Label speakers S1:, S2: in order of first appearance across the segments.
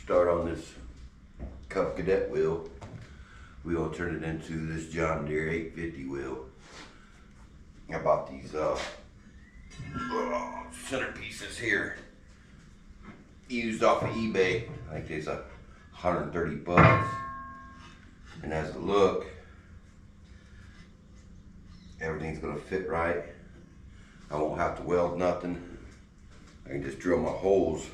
S1: start on this Cub Cadet wheel. We'll turn it into this John Deere 850 wheel. I bought these center pieces here, used off of eBay. I think there's 130 bucks. And as a look, everything's gonna fit right. I won't have to weld nothing. I can just drill my holes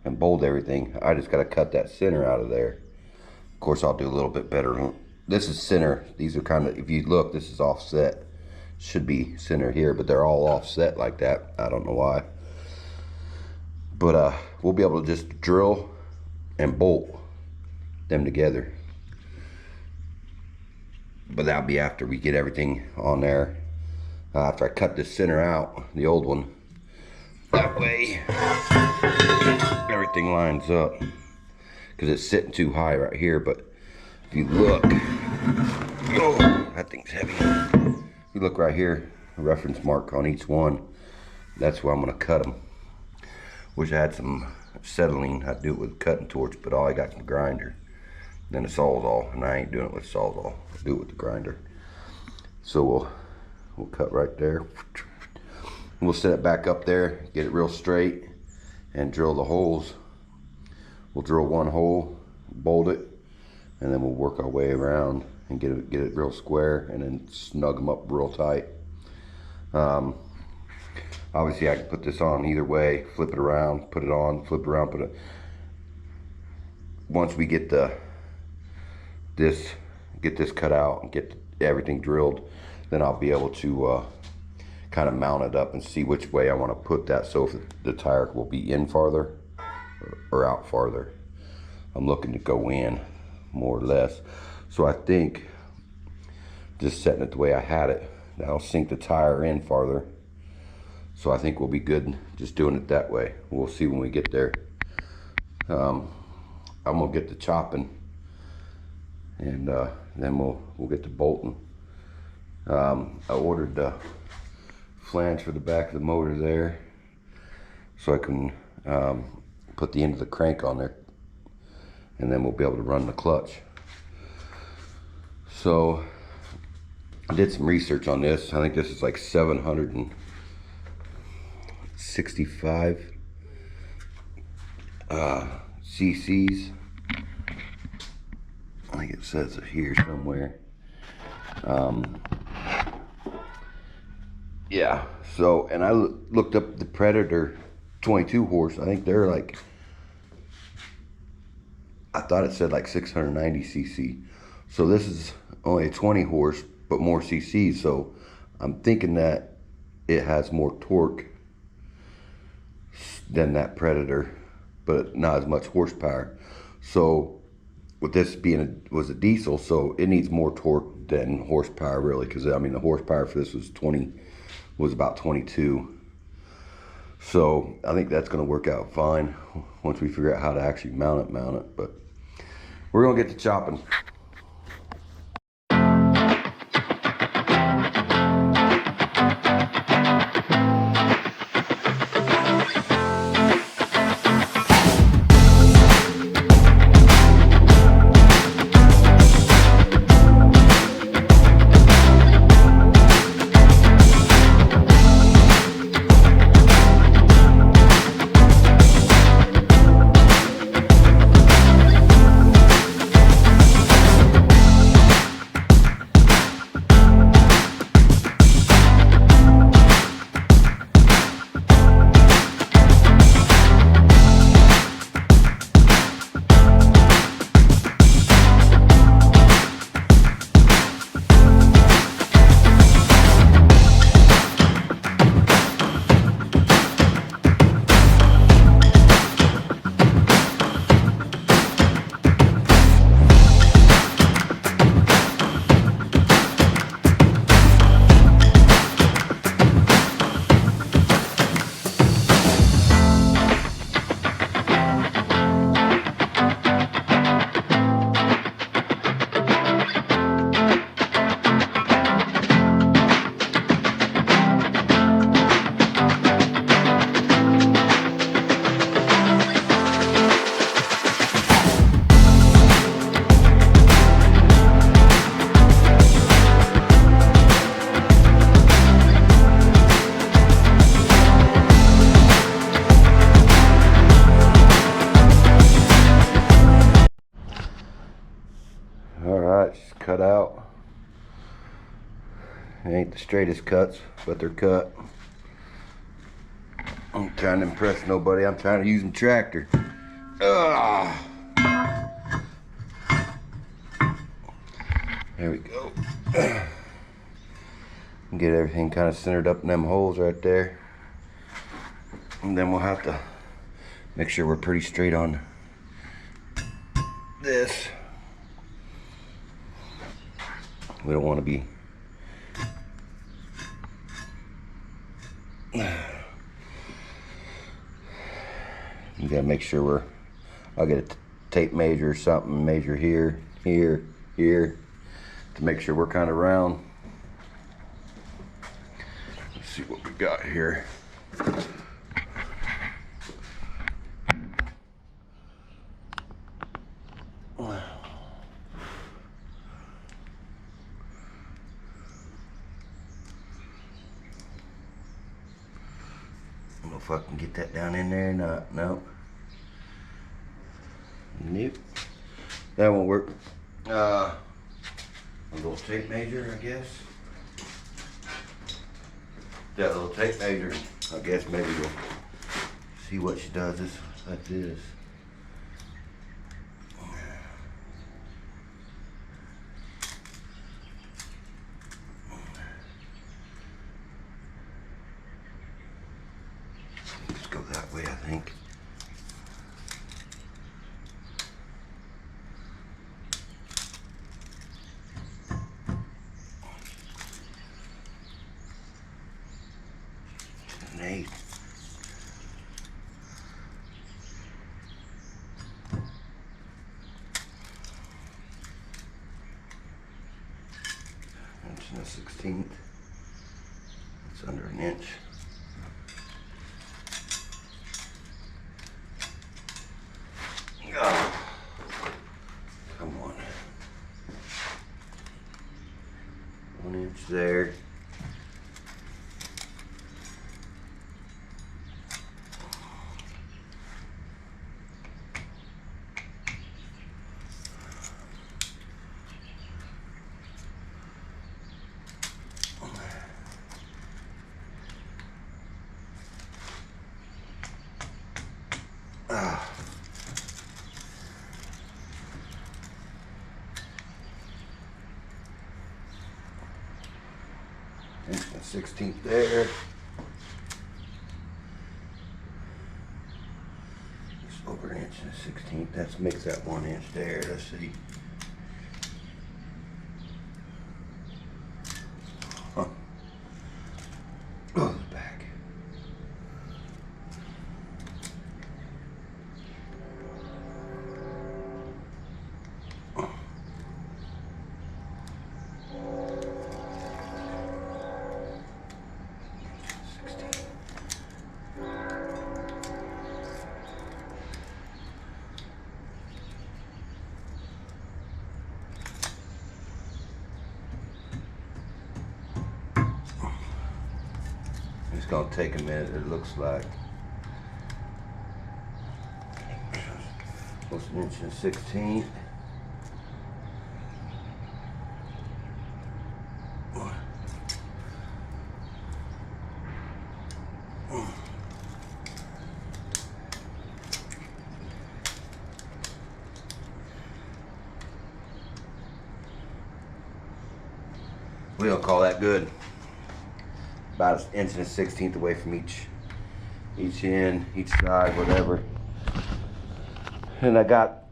S1: and bolt everything. I just gotta cut that center out of there. Of course, I'll do a little bit better. This is center. These are kind of, if you look, this is offset. Should be center here, but they're all offset like that. I don't know why. But we'll be able to just drill and bolt them together. But that'll be after we get everything on there. After I cut this center out, the old one. That way, everything lines up. Because it's sitting too high right here. But if you look, oh, that thing's heavy. If you look right here, a reference mark on each one. That's where I'm going to cut them. Wish I had some acetylene. I'd do it with a cutting torch, but all I got is a grinder. Then the Sawzall, and I ain't doing it with Sawzall. I'll do it with the grinder. So we'll cut right there. We'll set it back up there, get it real straight, and drill the holes. We'll drill one hole, bolt it, and then we'll work our way around and get it real square, and then snug them up real tight. Obviously, I can put this on either way, flip it around, put it on, flip it around, put it. Once we get this cut out and get everything drilled, then I'll be able to kind of mount it up and see which way I want to put that, so if the tire will be in farther or out farther. I'm looking to go in more or less, so I think just setting it the way I had it, that'll sink the tire in farther. So I think we'll be good just doing it that way. We'll see when we get there. I'm gonna get to chopping, and then we'll get to bolting. I ordered the flange for the back of the motor there, so I can put the end of the crank on there, and then we'll be able to run the clutch. So I did some research on this. I think this is like 765 cc's. I think it says it here somewhere. Yeah, so, and I looked up the Predator 22 horse. I think they're like, I thought it said like 690 cc. So this is only a 20 horse, but more cc. So I'm thinking that it has more torque than that Predator, but not as much horsepower. So with this being was a diesel, so it needs more torque than horsepower really, because I mean the horsepower for this was about 22. So I think that's going to work out fine once we figure out how to actually mount it. But we're going to get to chopping. It ain't the straightest cuts, but they're cut. I'm trying to impress nobody. I'm trying to use a tractor. Ugh. There we go. Get everything kind of centered up in them holes right there. And then we'll have to make sure we're pretty straight on this. We don't want to be you gotta make sure I'll get a tape measure or something, measure here, here, here, to make sure we're kind of round. Let's see what we got here. I don't know if I can get that down in there or not. Nope. Nope. That won't work. A little tape measure, I guess. That little tape measure, I guess maybe we'll see what she does this like this. Let's go that way, I think. An 8. Inch and a 1/16. It's under an inch. Oh, come on. 1 inch there. Inch and a 1/16 there. Just over an inch and a 1/16. That makes that 1 inch there. Let's see. Huh. Oh, it's back. It's gonna take a minute, it looks like. Almost an inch and a 1/16. We don't call that good. About an inch and a 1/16 away from each end, each side, whatever. And I got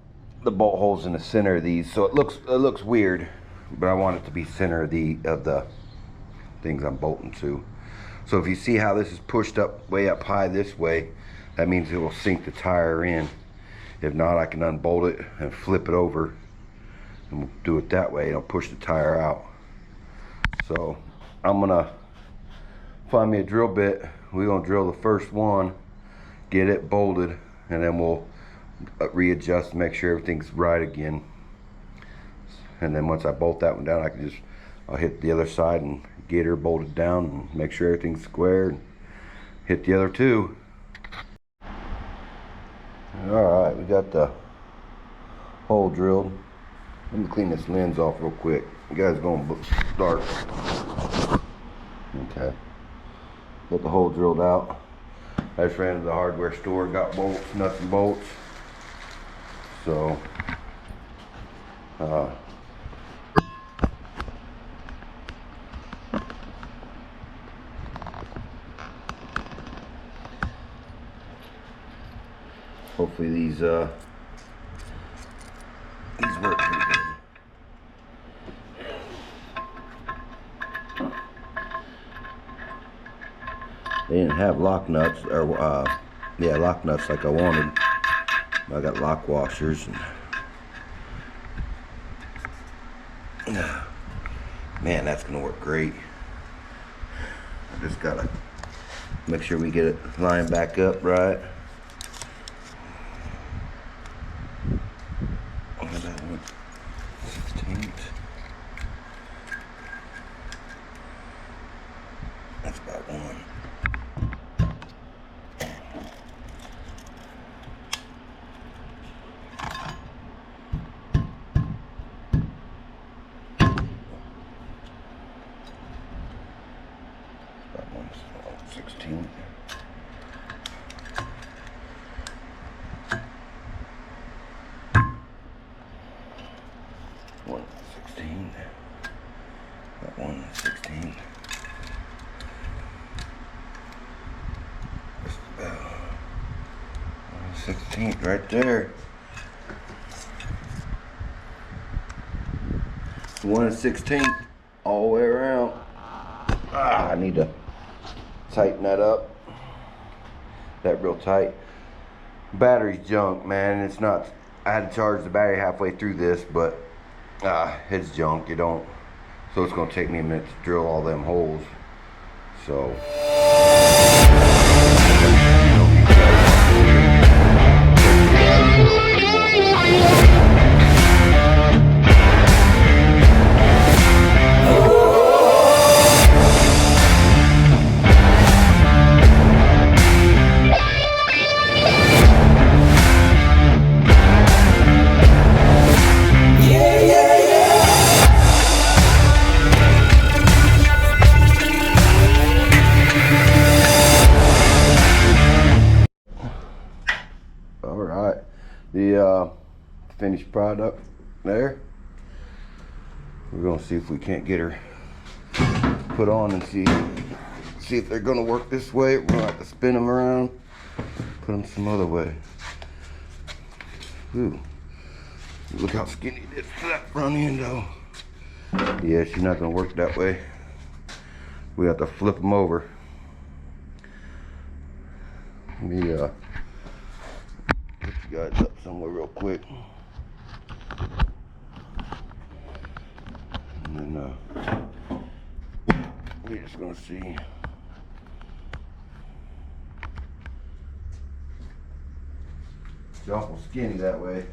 S1: the bolt holes in the center of these, so it looks weird, but I want it to be center of the things I'm bolting to. So if you see how this is pushed up way up high this way, that means it will sink the tire in. If not, I can unbolt it and flip it over, and we'll do it that way. It'll push the tire out. So I'm gonna find me a drill bit. We're gonna drill the first one, get it bolted, and then we'll readjust, make sure everything's right again. And then once I bolt that one down, I'll hit the other side and get her bolted down and make sure everything's square, and hit the other two. All right, we got the hole drilled. Let me clean this lens off real quick. You guys gonna start. Okay. Got the hole drilled out. I just ran to the hardware store, got bolts, nuts and bolts. So, hopefully these work pretty good. They didn't have lock nuts, or yeah, lock nuts like I wanted. I got lock washers. And, man, that's gonna work great. I just gotta make sure we get it lined back up right. That one, 16th. That's about one. That one's 16. One 16. That one 16. Just about 16th right there. 1/16 all the way around. I need to tighten that up. That real tight. Battery's junk, man. It's not. I had to charge the battery halfway through this, but it's junk. You don't. So it's gonna take me a minute to drill all them holes. So. Alright, the finished product there. We're gonna see if we can't get her put on and see if they're gonna work this way. We're gonna have to spin them around, put them some other way. Ooh, look how skinny this front end though. Yeah, she's not gonna work that way. We have to flip them over. Let me put you guys up somewhere real quick. And then we're just gonna see. It's awful skinny that way.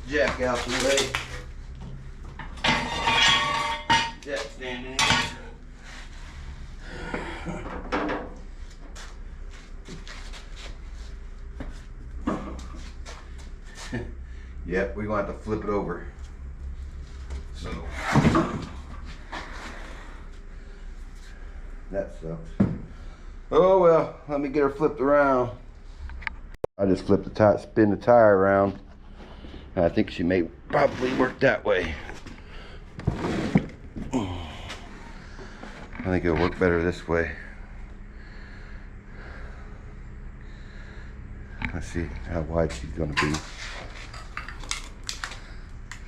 S1: Jack out the way. Jack standing in. Yep, we're gonna have to flip it over. So that sucks. Oh well, let me get her flipped around. I just flipped the tire, spin the tire around. I think she may probably work that way. I think it'll work better this way. Let's see how wide she's gonna be.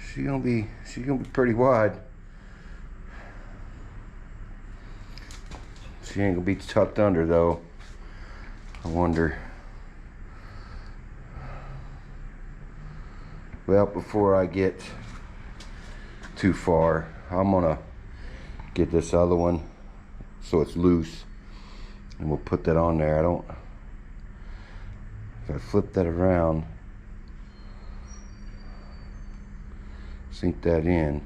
S1: She's gonna be pretty wide. She ain't gonna be tucked under though. I wonder. Well, before I get too far, I'm gonna get this other one so it's loose, and we'll put that on there. If I flip that around, sink that in.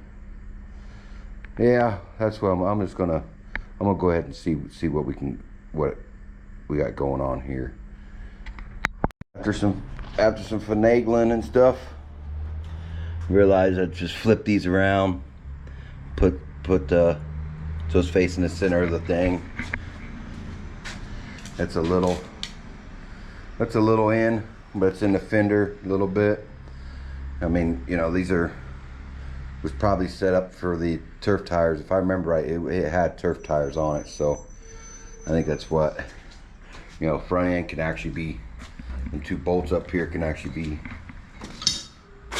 S1: Yeah, that's what I'm gonna go ahead and see what we got going on here. After some after some finagling and stuff, realized I just flip these around, put so it's facing the center of the thing. That's a little in, but it's in the fender a little bit. I mean, you know, these was probably set up for the turf tires. If I remember right, it had turf tires on it, so I think that's what, you know, front end can actually be, and 2 bolts up here can actually be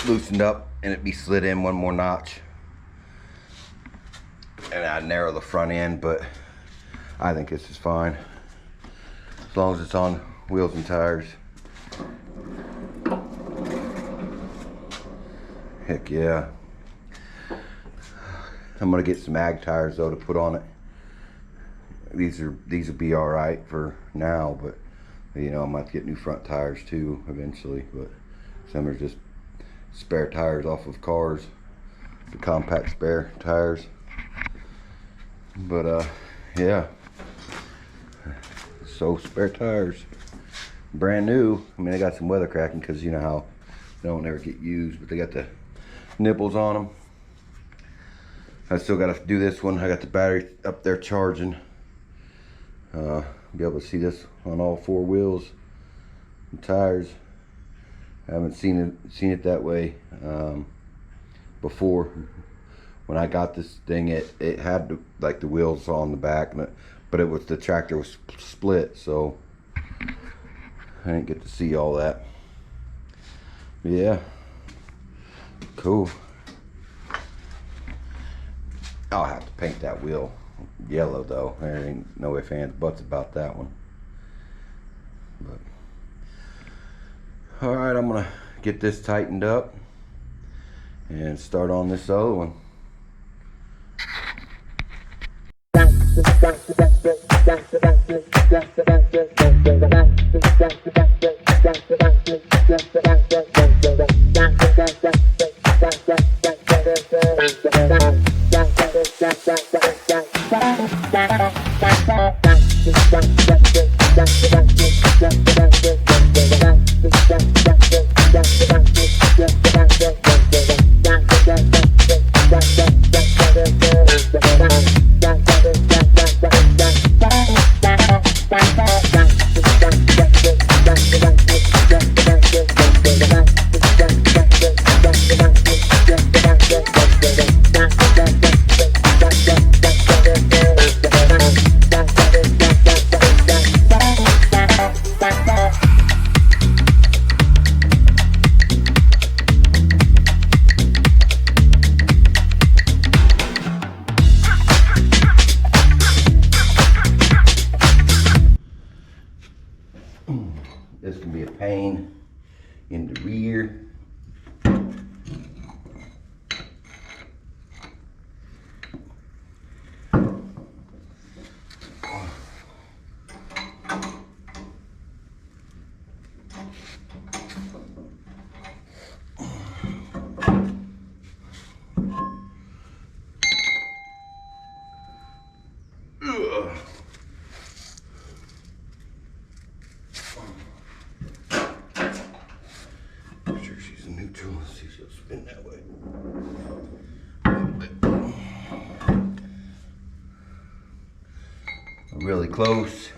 S1: loosened up and it be slid in 1 more notch, and I'd narrow the front end, but I think this is fine as long as it's on wheels and tires. Heck yeah. I'm gonna get some ag tires though to put on it. These will be all right for now, but you know, I might get new front tires too eventually. But some are just spare tires off of cars, the compact spare tires. But yeah, so spare tires, brand new. I mean, they got some weather cracking because you know how they don't ever get used, but they got the nipples on them. I still got to do this one. I got the battery up there charging. Be able to see this on all 4 wheels and tires. I haven't seen it that way before. When I got this thing, it had like the wheels on the back, but it was, the tractor was split, so I didn't get to see all that. Yeah, cool. I'll have to paint that wheel yellow though. There ain't no ifs, ands, buts about that one. But all right, I'm gonna get this tightened up and start on this other one. This can be a pain in the rear. Let's see if she'll spin that way. Really close.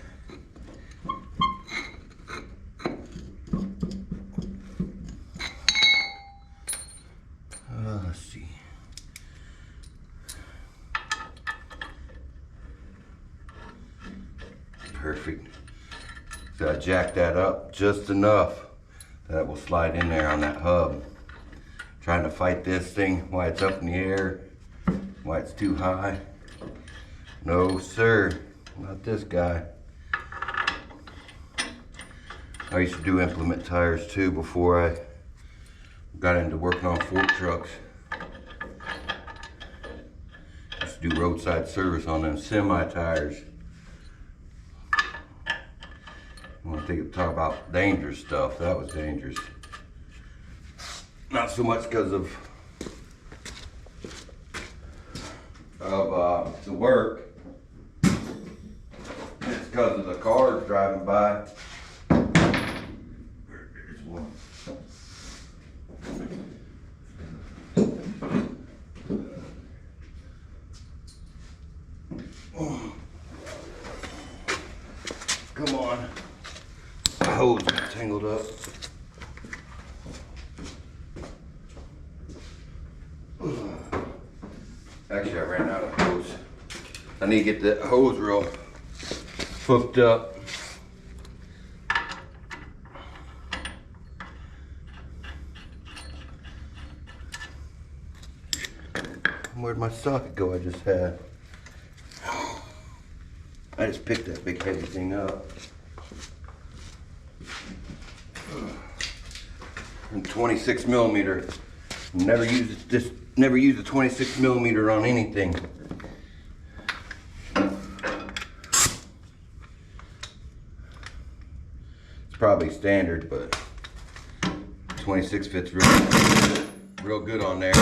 S1: Let's see. Perfect. So I jacked that up just enough that will slide in there on that hub. Trying to fight this thing while it's up in the air, while it's too high. No sir, not this guy. I used to do implement tires too before I got into working on fork trucks. Used to do roadside service on them semi tires. I want to talk about dangerous stuff. That was dangerous. Not so much because of the work. It's because of the cars driving by. There's one. hose tangled up. Actually, I ran out of hose. I need to get the hose reel hooked up. Where'd my socket go I just had? I just picked that big heavy thing up. And 26 millimeter. Never used this. Never used a 26 millimeter on anything. It's probably standard, but 26 fits real good on there.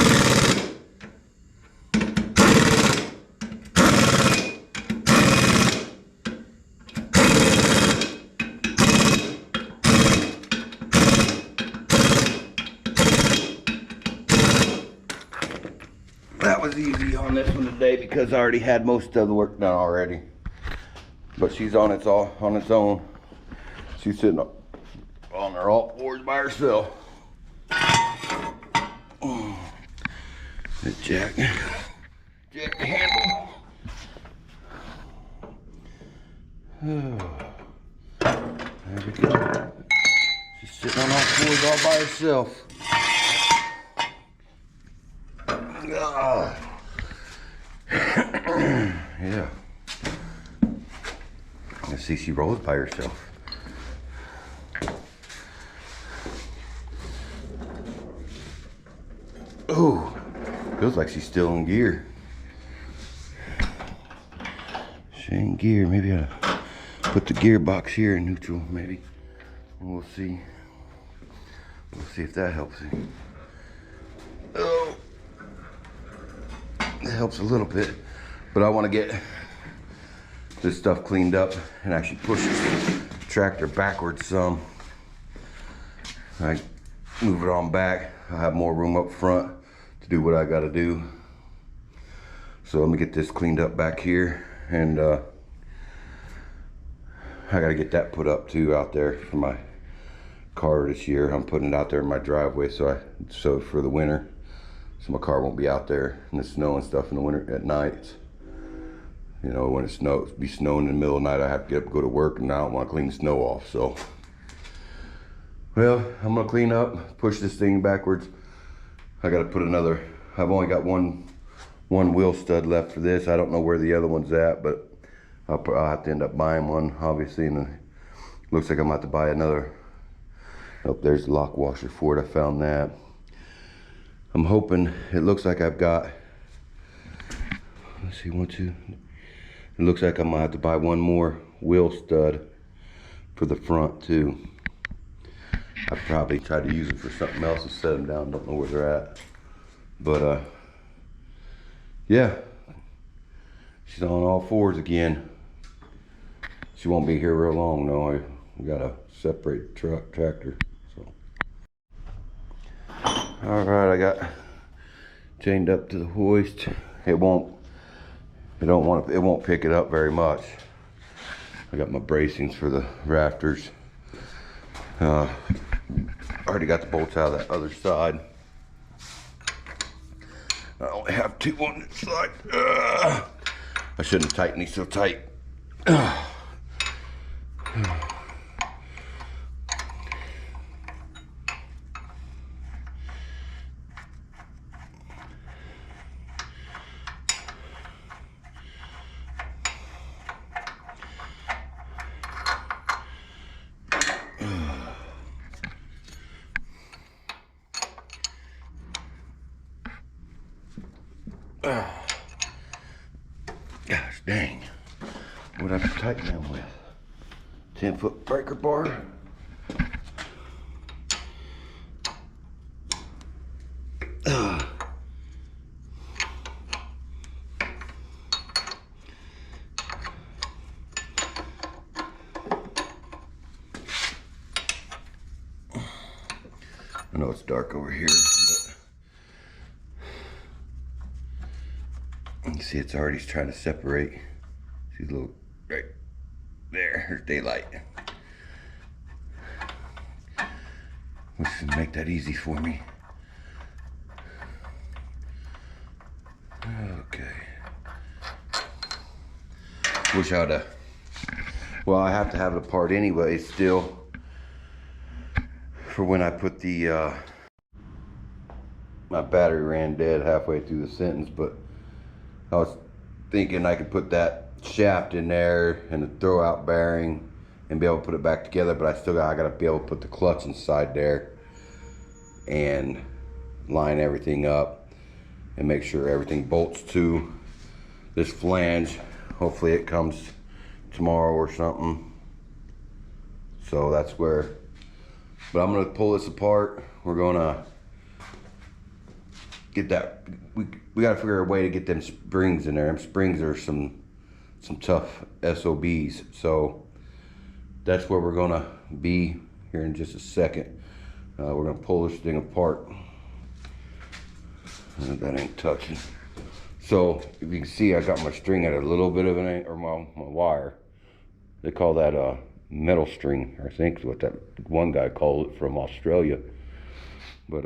S1: That was easy on this one today because I already had most of the work done already. But she's on its own. She's sitting on her all fours by herself. The jack the handle. There we go. She's sitting on all fours all by herself. Yeah. You see, she rolls by herself. Oh, feels like she's still in gear. She ain't in gear. Maybe I put the gearbox here in neutral, maybe. We'll see. We'll see if that helps it. Oh. It helps a little bit, but I want to get this stuff cleaned up and actually push the tractor backwards some. I move it on back. I have more room up front to do what I got to do. So let me get this cleaned up back here, and I got to get that put up too out there for my car this year. I'm putting it out there in my driveway so for the winter. So my car won't be out there in the snow and stuff in the winter at night. You know, when it be snowing in the middle of the night, I have to get up and go to work, and I don't want to clean the snow off. So, well, I'm gonna clean up, push this thing backwards. I gotta put another. I've only got one wheel stud left for this. I don't know where the other one's at, but I'll have to end up buying one, obviously. And it looks like I'm about to buy another. Oh, there's the lock washer for it. I found that. I'm hoping, it looks like I've got, let's see, 1, 2. It looks like I'm gonna have to buy one more wheel stud for the front too. I probably tried to use them for something else and set them down, don't know where they're at. But yeah, she's on all fours again. She won't be here real long though. We gotta separate the tractor. All right, I got chained up to the hoist. It won't pick it up very much. I got my bracings for the rafters. Already got the bolts out of that other side. I only have 2 on this side. I shouldn't have tightened these so tight. Gosh dang. What I have to tighten them with? 10-foot breaker bar. I know it's dark over here, but you can see it's already trying to separate. See a little, right there, there's daylight. Wish it'd make that easy for me. Okay. Wish I'd well, I have to have it apart anyway still for when I put the my battery ran dead halfway through the sentence, but I was thinking I could put that shaft in there and the throwout bearing and be able to put it back together, but I gotta be able to put the clutch inside there and line everything up and make sure everything bolts to this flange. Hopefully it comes tomorrow or something. So that's where, but I'm gonna pull this apart. We're gonna get that, we gotta figure out a way to get them springs in there. Them springs are some tough SOBs. So that's where we're gonna be here in just a second. We're gonna pull this thing apart. That ain't touching. So if you can see, I got my string at a little bit of an angle, or my wire. They call that metal string, I think is what that one guy called it from Australia. But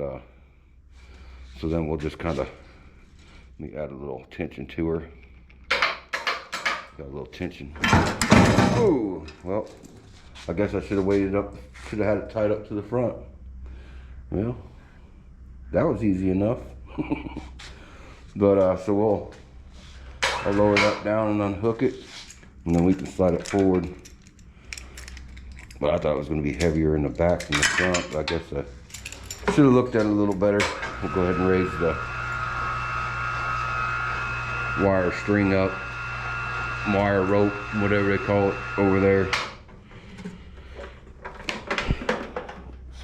S1: so then we'll just kind of, let me add a little tension to her. Got a little tension. Oh, well, I guess I should have waited up, should have had it tied up to the front. Well, that was easy enough. But so I'll lower that down and unhook it, and then we can slide it forward. But I thought it was going to be heavier in the back than the front, but I guess I should have looked at it a little better. We'll go ahead and raise the wire string up, wire rope, whatever they call it over there.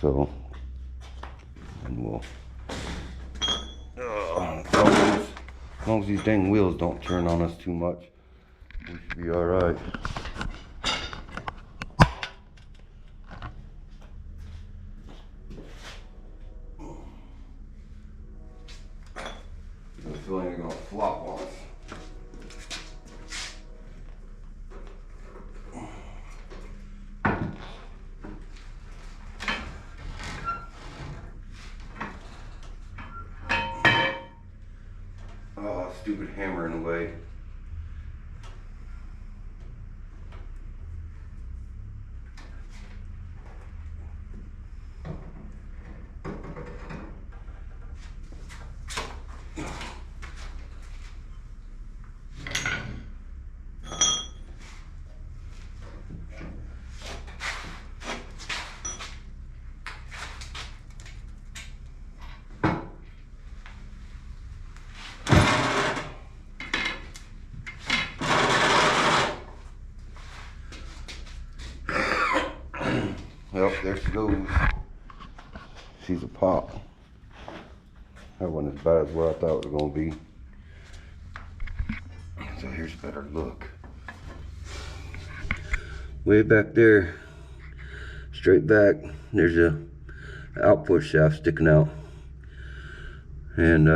S1: So, and we'll, as long as these dang wheels don't turn on us too much, we should be all right. I feel like they're gonna flop on us. Oh, stupid hammer in the way. Well, there she goes. She's a pop. That wasn't as bad as what I thought it was going to be. So here's a better look. Way back there, straight back, there's a output shaft sticking out. And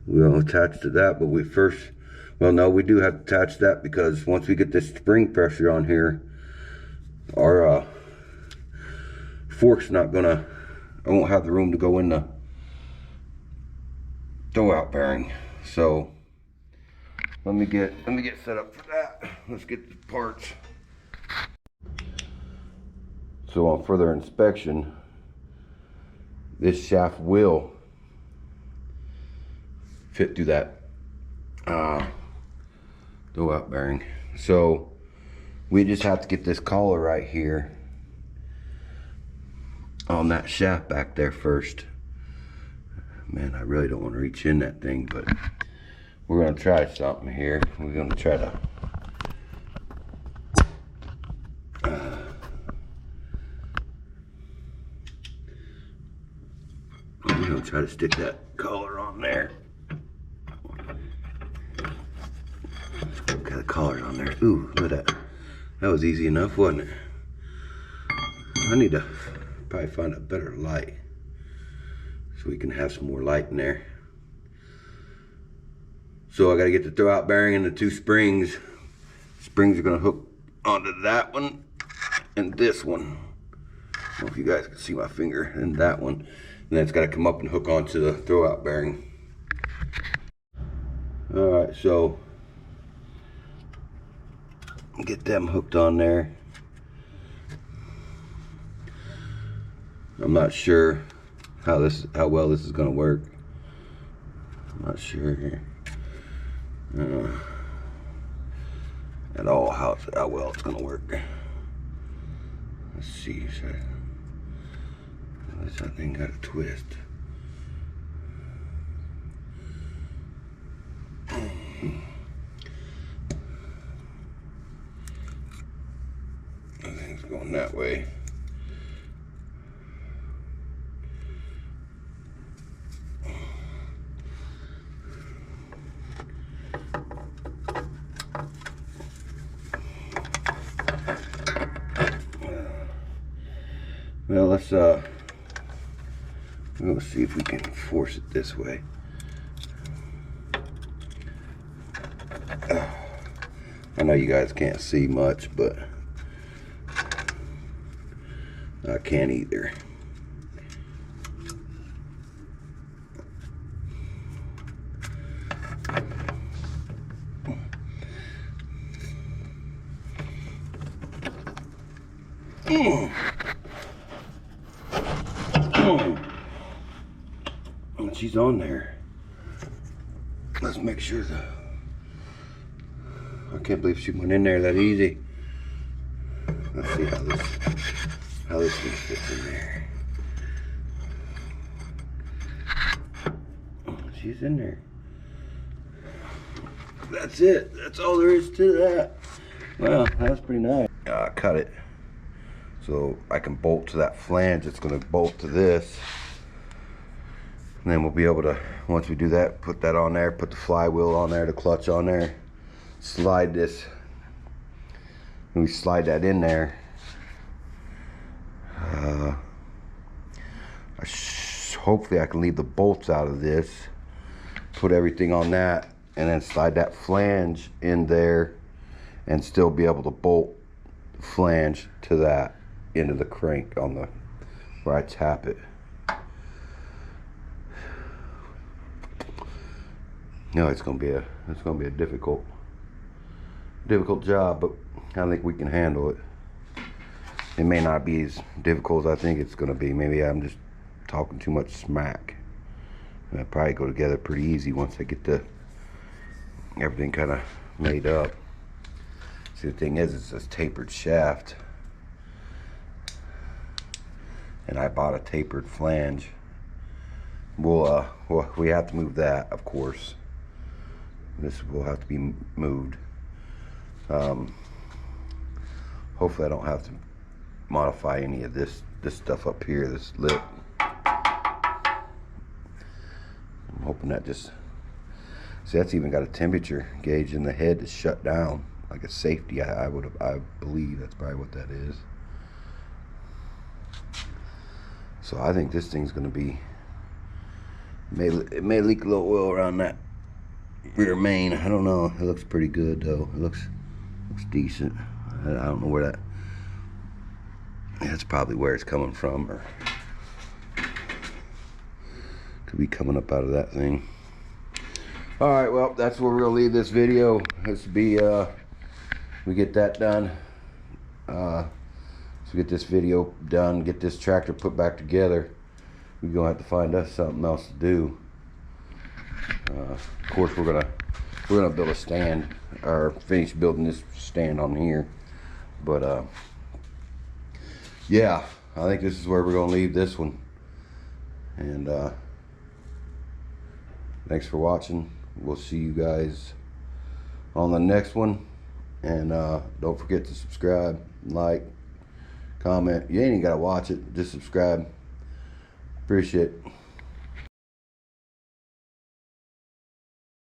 S1: we'll attach to that, but we first, well, no, we do have to attach that because once we get this spring pressure on here, our fork's not gonna, I won't have the room to go in the throwout bearing. So let me get set up for that. Let's get the parts. So on further inspection, this shaft will fit through that throwout bearing. So we just have to get this collar right here on that shaft back there first. Man, I really don't want to reach in that thing, but we're going to try something here. We're going to try to stick that collar on there. Got the collar on there. Ooh, look at that. That was easy enough, wasn't it? I need to probably find a better light so we can have some more light in there. So I got to get the throwout bearing and the two springs. Springs are going to hook onto that one and this one. I don't know if you guys can see my finger, and that one. And then it's got to come up and hook onto the throwout bearing. Alright, so get them hooked on there. I'm not sure how well this is going to work. I'm not sure here at all how well it's going to work. Let's see. That thing got a twist. I think it's going that way. Well, we'll see if we can force it this way. I know you guys can't see much, but I can't either. And she's on there. Let's make sure I can't believe she went in there that easy. Let's see how this thing fits in there. Oh, she's in there. That's it. That's all there is to that. Well, that's pretty nice. Cut it so I can bolt to that flange. It's going to bolt to this. And then we'll be able to, once we do that, put that on there, put the flywheel on there, the clutch on there, slide this, and we slide that in there. Hopefully I can leave the bolts out of this, put everything on that, and then slide that flange in there and still be able to bolt the flange to that into the crank on the where I tap it. No, it's gonna be a difficult job, but I think we can handle it. It may not be as difficult as I think it's gonna be. Maybe I'm just talking too much smack. It'll probably go together pretty easy once I get everything kind of made up. See, the thing is, it's this tapered shaft, and I bought a tapered flange. Well, we have to move that, of course. This will have to be moved. Hopefully I don't have to modify any of this stuff up here, this lip. I'm hoping that just, see, that's even got a temperature gauge in the head to shut down, like a safety. I believe that's probably what that is. So I think this thing's gonna be, it may leak a little oil around that rear main. I don't know. It looks pretty good though. It looks decent. I don't know where that. That's probably where it's coming from, or could be coming up out of that thing. All right. Well, that's where we're gonna leave this video. This will be we get that done. So get this video done. Get this tractor put back together. We're gonna have to find us something else to do. Of course, we're gonna build a stand, or finish building this stand on here. But yeah, I think this is where we're gonna leave this one. And thanks for watching. We'll see you guys on the next one. And don't forget to subscribe, like, comment. You ain't even gotta watch it, just subscribe. Appreciate it.